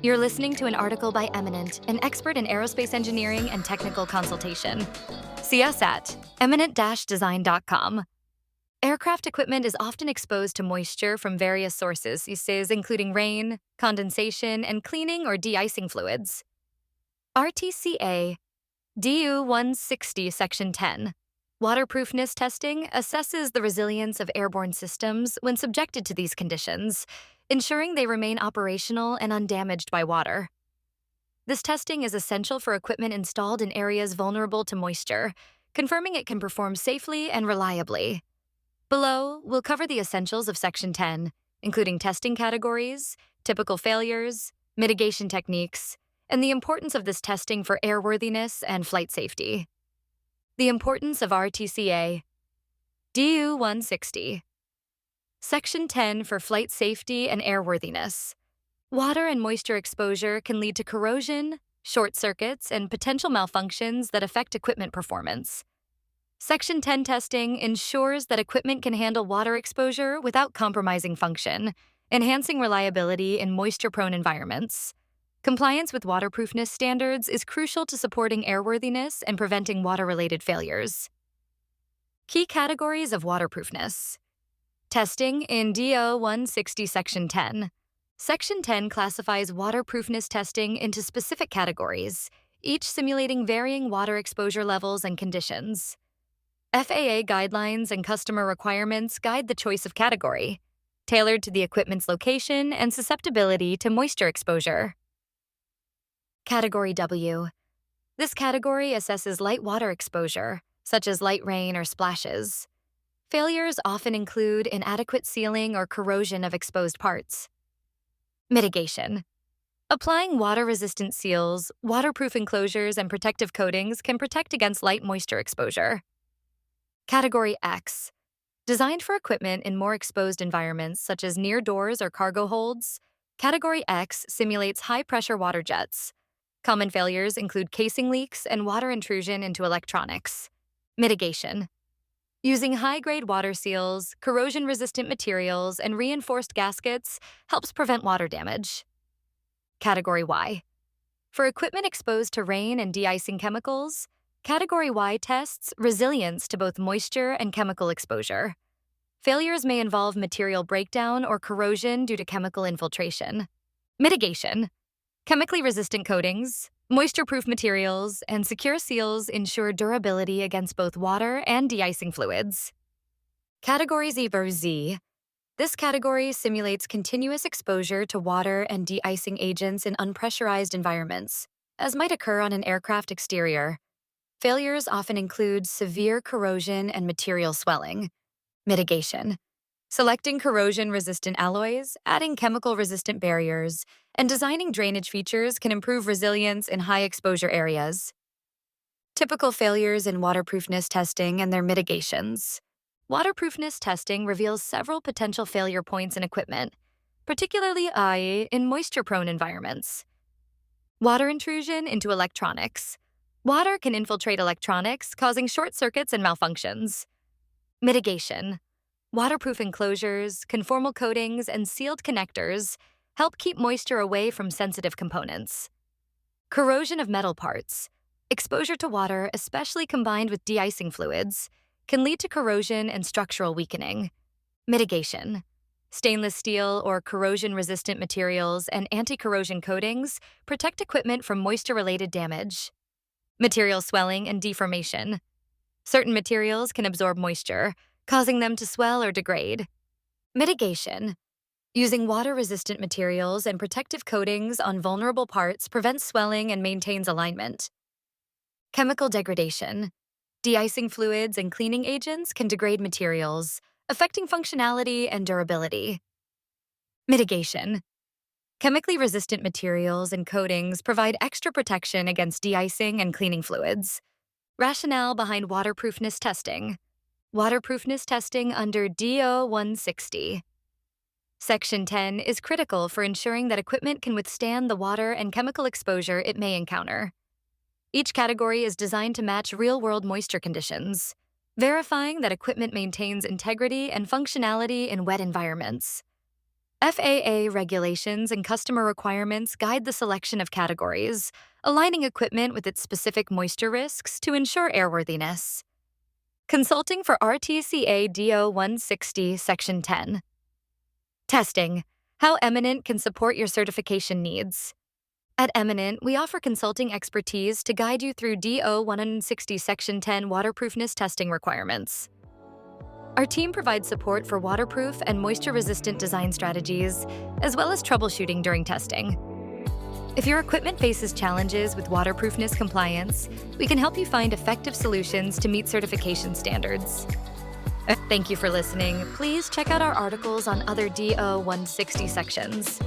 You're listening to an article by Eminent, an expert in aerospace engineering and technical consultation. See us at eminent-design.com. Aircraft equipment is often exposed to moisture from various sources, including rain, condensation, and cleaning or de-icing fluids. RTCA DO 160 Section 10. Waterproofness testing assesses the resilience of airborne systems when subjected to these conditions, ensuring they remain operational and undamaged by water. This testing is essential for equipment installed in areas vulnerable to moisture, confirming it can perform safely and reliably. Below, we'll cover the essentials of Section 10, including testing categories, typical failures, mitigation techniques, and the importance of this testing for airworthiness and flight safety. The importance of RTCA DO 160. Section 10 for flight safety and airworthiness. Water and moisture exposure can lead to corrosion, short circuits, and potential malfunctions that affect equipment performance. Section 10 testing ensures that equipment can handle water exposure without compromising function, enhancing reliability in moisture-prone environments. Compliance with waterproofness standards is crucial to supporting airworthiness and preventing water-related failures. Key categories of waterproofness. Testing in DO 160 Section 10. Section 10 classifies waterproofness testing into specific categories, each simulating varying water exposure levels and conditions. FAA guidelines and customer requirements guide the choice of category, tailored to the equipment's location and susceptibility to moisture exposure. Category W. This category assesses light water exposure, such as light rain or splashes. Failures often include inadequate sealing or corrosion of exposed parts. Mitigation. Applying water-resistant seals, waterproof enclosures, and protective coatings can protect against light moisture exposure. Category X. Designed for equipment in more exposed environments such as near doors or cargo holds, Category X simulates high-pressure water jets. Common failures include casing leaks and water intrusion into electronics. Mitigation. Using high-grade water seals, corrosion-resistant materials, and reinforced gaskets helps prevent water damage. Category Y. For equipment exposed to rain and de-icing chemicals, Category Y tests resilience to both moisture and chemical exposure. Failures may involve material breakdown or corrosion due to chemical infiltration. Mitigation. Chemically resistant coatings, moisture-proof materials, and secure seals ensure durability against both water and de-icing fluids. Category Z. This category simulates continuous exposure to water and de-icing agents in unpressurized environments, as might occur on an aircraft exterior. Failures often include severe corrosion and material swelling. Mitigation. Selecting corrosion-resistant alloys, adding chemical-resistant barriers, and designing drainage features can improve resilience in high-exposure areas. Typical failures in waterproofness testing and their mitigations. Waterproofness testing reveals several potential failure points in equipment, particularly in moisture-prone environments. Water intrusion into electronics. Water can infiltrate electronics, causing short circuits and malfunctions. Mitigation. Waterproof enclosures, conformal coatings, and sealed connectors help keep moisture away from sensitive components. Corrosion of metal parts. Exposure to water, especially combined with de-icing fluids, can lead to corrosion and structural weakening. Mitigation. Stainless steel or corrosion-resistant materials and anti-corrosion coatings protect equipment from moisture-related damage. Material swelling and deformation. Certain materials can absorb moisture, causing them to swell or degrade. Mitigation. Using water-resistant materials and protective coatings on vulnerable parts prevents swelling and maintains alignment. Chemical degradation. De-icing fluids and cleaning agents can degrade materials, affecting functionality and durability. Mitigation. Chemically resistant materials and coatings provide extra protection against de-icing and cleaning fluids. Rationale behind waterproofness testing. Waterproofness testing under DO 160. Section 10 is critical for ensuring that equipment can withstand the water and chemical exposure it may encounter. Each category is designed to match real-world moisture conditions, verifying that equipment maintains integrity and functionality in wet environments. FAA regulations and customer requirements guide the selection of categories, aligning equipment with its specific moisture risks to ensure airworthiness. Consulting for RTCA DO 160 Section 10. Testing: how Eminent can support your certification needs. At Eminent, we offer consulting expertise to guide you through DO 160 Section 10 waterproofness testing requirements. Our team provides support for waterproof and moisture-resistant design strategies, as well as troubleshooting during testing. If your equipment faces challenges with waterproofness compliance, we can help you find effective solutions to meet certification standards. Thank you for listening. Please check out our articles on other DO 160 sections.